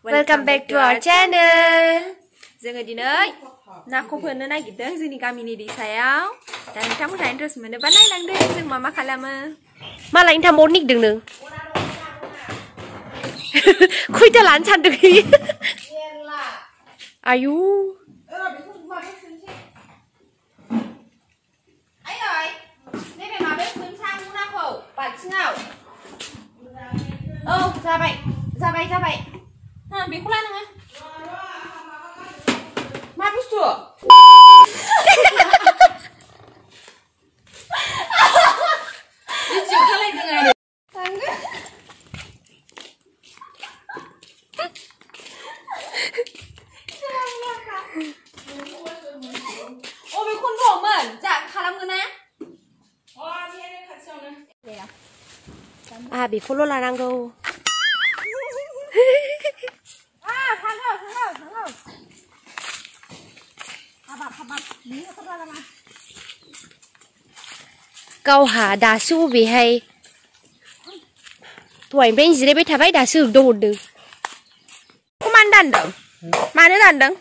Welcome back to our channel. जोङो दिनै नाखौ फोनो नागिरदों जोंनि गामिनि दैसायाव. दा नोंथांमोनहा इन्ट्रेस्ट मोनोबा नायलांदो जों मा खालामो. मालायनि थांबावनो निगदों नों. खयथा लानो सानदों इयो? आयु. नैबे माबायाव फोनसां नाखौ बाल्थिङाव. औ जाबाय. बेखौ ला नोङो. मा बुस्थु? बिदियाव खालायदों आरो. अबे खन्द'आवमोन? जा खालामगोन ना? बेखौल' लानांगौ. गावहा दासो अबेहाय दहायनिफ्रायनो जिरायबाय थाबाय दासो होगदावहरदों. मानो दानदों? मानो दानदों?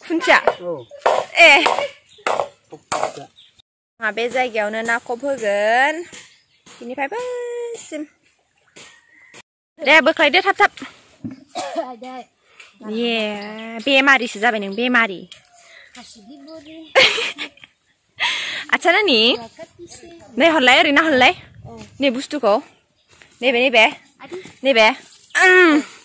खुन्थिया. ए बे जायगायावनो नाखौ फोगोन. बिनिफ्राय बैसिम. दे बोख्लायदो थाब. ये बेमारिसो जाबाय नों बेमारि. आच्छा नानि नै हरलाय ओरैनो हरलाय नै बुस्थुखौ नैबे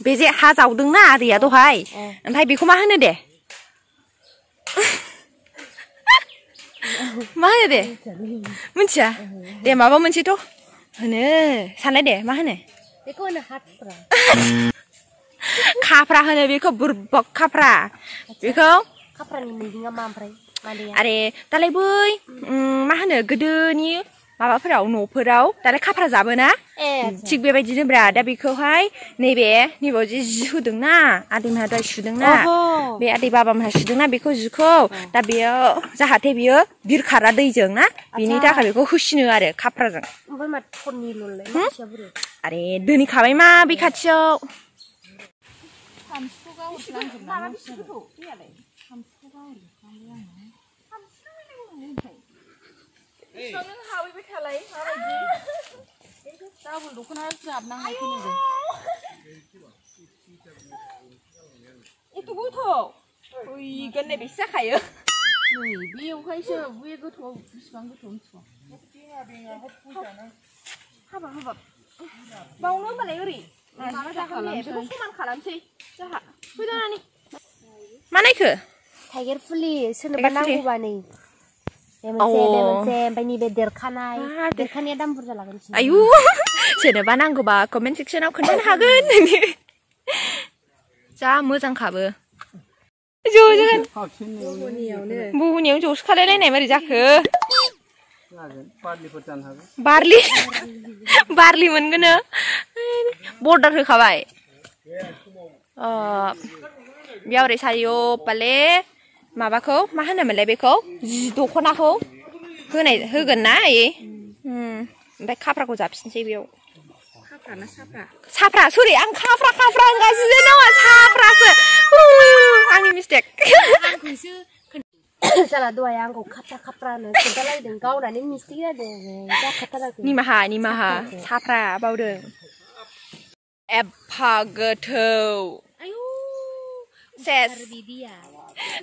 बे जे हा जावदोंना आदैया दहाय ओमफ्राय बेखौ मा होनो दे? मा होनो दे? मिथिया दे माबा मोनसेथ' होनो साननाय दे मा होनो? बेखौ होनो हाथुरा. खाफ्रा होनो बेखौ बुरबक खाफ्रा. बेखौ खाफ्रानि मिनिङा मा ओमफ्राय? आरे दालाय बै मा होनो गोदोनि माबाफोराव न'फोराव दालाय खाफ्रा जाबोना थिग बेबायदिनो ब्रा. दा बेखौहाय नैबेयाव जि होदोंना आदैमोनहा दहाय सुदोंना बे आदै बाबामोनहा सुदोंना बेखौ जिखौ दा बेयाव जाहाथे बियो बिरखारा दैजों ना बिनि थाखाय बेखौ होसिनो आरो खाफ्राजों. आरे दोनहैखाबाय मा बे खाथियाव. हाबैबाय थालाय माबायदि गाबोन दख'ना जाबनांगौ फैनांगौ. एथ' गोथौ फैगोन नै बेसे जाखायो. नै बेवहायसो बे गोथौआव बिसिबां गोथौ मिथिगौ. हाबाब बावनो होमबालाय ओरै माबा जागोन दे बेखौ समान खालामसै जोंहा. फैदो नानि. मा नायखो? थाइगिर फुलि सोरनोबा नांगौबा नै. देरखानाया दाम बुरजा लागोन. आयु सोरनोबा नांगौबा कमेन्ट सेक्सनाव खोन्थानो हागोन. जा मोजांखाबो. बहनियावनो ज'सो खालायलायनाय मारै जाखो? बारलि मोनगोन बर्डार होखाबाय. बेयाव ओरै सारिय' पाले माबाखौ मा होनोमोनलाय बेखौ जि दख'नाखौ होगोन ना ओमफ्राय खाफ्राखौ जाबसिनसै बेयाव. साफ्रा सरि आं खाफ्रा होनगासिनो नङा साफ्रासो आंनि मिस्टेक. जाला दहाय आंखौ खाफ्रानो खोन्थालायदों गावनानै मिस्टेक जादों. निमाहा साफ्रा बावदों. एफा गोथौ. सेस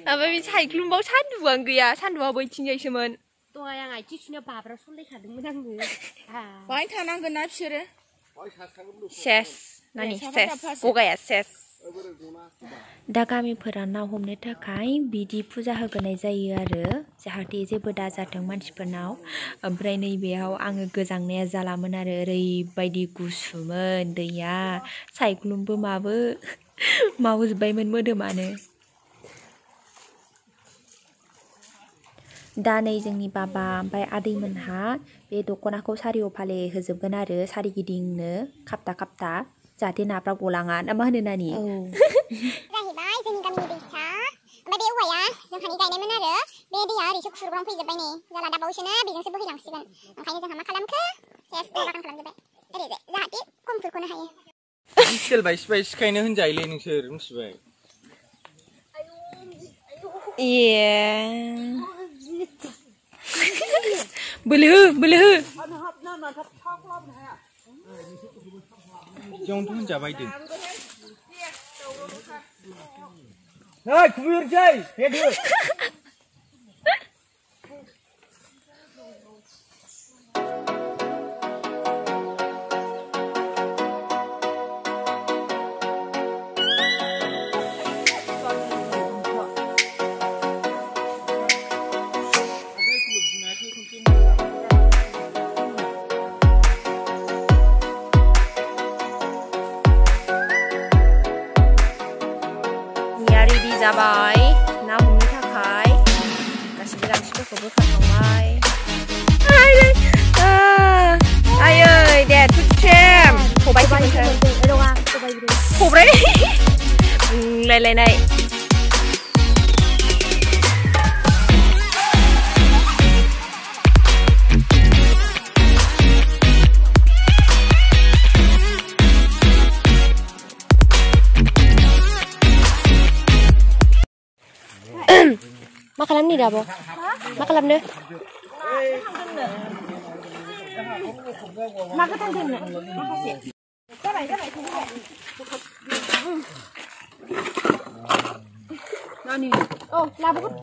ओमफ्राय बे सायख्लुमबाव सान्दुंआनो गैया. सान्दुंआ बैथिंजायसोमोन. दहाय आं आथिं सुनायाव बाब्रा सनलायखादोंमोन आङो. बाहाय थानांगोन ना बिसोरो. सेस नानि सेस गगाया सेस. दा गामिफोरा ना हमनो थाखाय बिदि फुजा होग्रोनाय जायो आरो जाहाथे जेबो दाजाथों मानसिफोरनाव. ओमफ्राय नैबेयाव आङो गोजांनाया जालामोन आरो ओरैबायदि गुसुमोन दैया. सायख्लुमबो मावजोब्बायमोन मोदोमानो. दा नै जोंनि बाबा ओमफ्राय आदैमोनहा बे दख'नाखौ सारिय' फाले होजोबगोन आरो सारिगिदिंनो खाबथा जाहाथे नाफ्रा गलाङा ना मा होनो नानि? जाहैबाय जोंनि गामिनि दैसा ओमफ्राय बे औवाया जोंहानि गायनायमोन आरो बे दैया ओरैसो खुरग्राव फैजोब्बाय नै जाला दा बावैसोनो बेजोंसो बोहैलांसिगोन. ओंखायनो जोंहा मा खालामखो सेस बागान खालामजोब्बाय ओरैजाय जाहाथे खम खुरख'नो हायो. सोरबाय सिबाय सिखायनो होनजायोलै नोंसोर मिथिबाय बोलो जोंथ' होनजाबायदों नै खुबैहरसै हेदो जाबाय ना हमनो थाखाय गासिबो गांसोफोरखौ बोखारखांबाय आयै दे थुट्रेम खबाइ बुंलायलायनाय मा खालामनि दाबो मा खालामनो मा गोथां दोननो माखासे जाबाय नानि औ लाबोगोन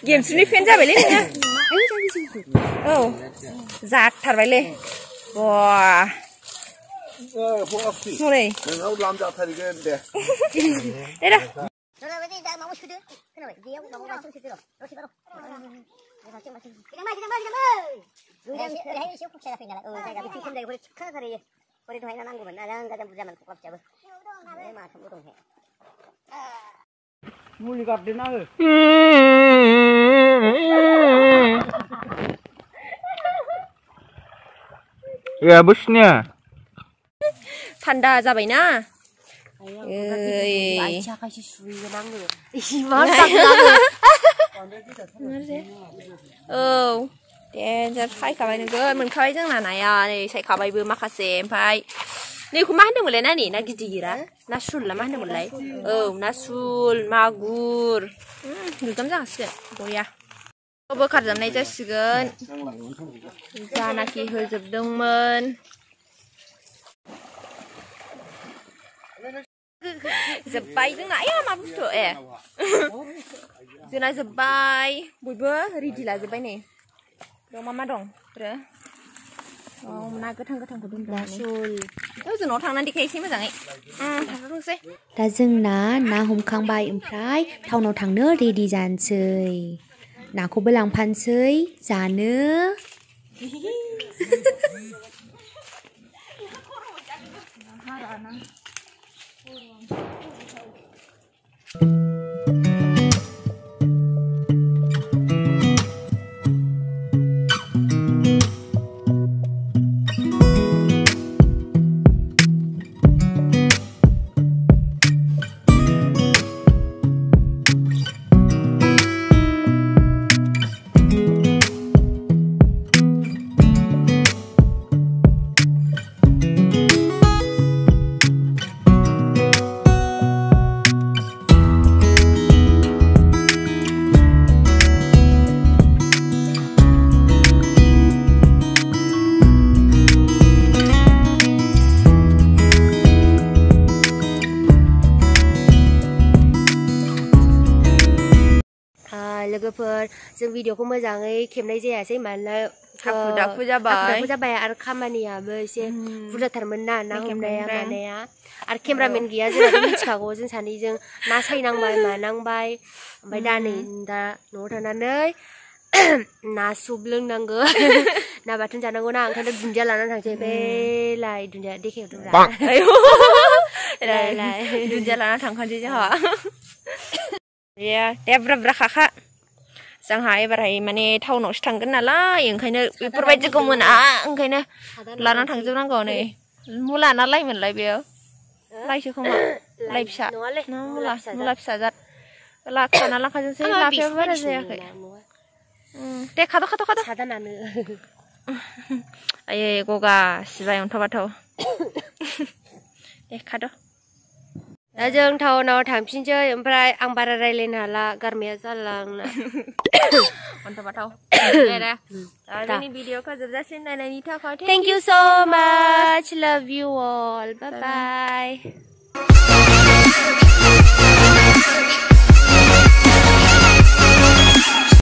गेमसुनि फेन जाबायलै नोङो औ जाथारबायलै वाह हनै नोंनाव लामजाथारगोन दे देरा मुलि गारदेरना हो बसिनिया थान्दा जाबायना औ देन्जार सायखाबाय नोगोद मोनखाबाय जोंना नाया नै सायखाबायबो माखासे ओमफ्राय नैखौ मा होनदोंमोनलाय नानि ना गिदिरा ना सुल मा होनदोंमोनलाय औ ना सुल मागुर गुदाम जागासिगोन बरिया बोखारजोबनाय जासिगोन जानाखि होजोबदोंमोन जोब्बाय जोंना आया मा बुस्थु जोंना जोब्बाय बयबो रेडि लाजोब्बाय नै बेयाव मा दं ना गोथांखौ दोनबाय जोंनाव थांनानै देखायसै मोजाङै थांथारनोसै दा जोंना ना हमखांबाय ओमफ्राय टाउनाव थांनो रेडि जानोसै नाखौबो लांफानोसै जानो लोगोफोर जों भिडिअखौ मोजाङै खेबनाय जायासै मानोना हाखु दाखु जाबाय आरो खामानियाबो एसे बुरजाथारमोन ना हमनाया मानाया आरो केमेरामेन गैया जोंहाथ' मिथिखागौ जों सानैजों ना सायनांबाय मानांबाय ओमफ्राय दा न'आव थानानै ना सुप लोंनांगौ ना बाथोन जानांगौ ना ओंखायनो दुन्दिया लानानै थांसै बेलाय दुन्दिया देखायहरदों दुन्दिया लानानै थांखानोसै जोंहा Ya, dia berapa kakak? Shanghai ebarहाय माने टाउनावसो थांगोन नालाय ओंखायनो बेफोरबायदिखौ मोना ओंखायनो लाना थांजोबनांगौ नै मुला ना लाइ मोनलाय बेयो लाइसो खोमा लाइ फिसा मुला फिसा जात लाखाना लाखाजोंसै लाफाया बारा जायाखै दे खाद' सादानानो आयै गगा सिबाय अन्थाव दे खाद' दा जों टाउनाव थांफिनसै ओमफ्राय आं बारा रायलायनो हाला गारमाया जाला आंना अन्थाव दे दा जोंनि भिडिअखौ जोबजासिम नायनायनि थाखाय थेंक इउ सो माच लाभ इउ अल बाय बाय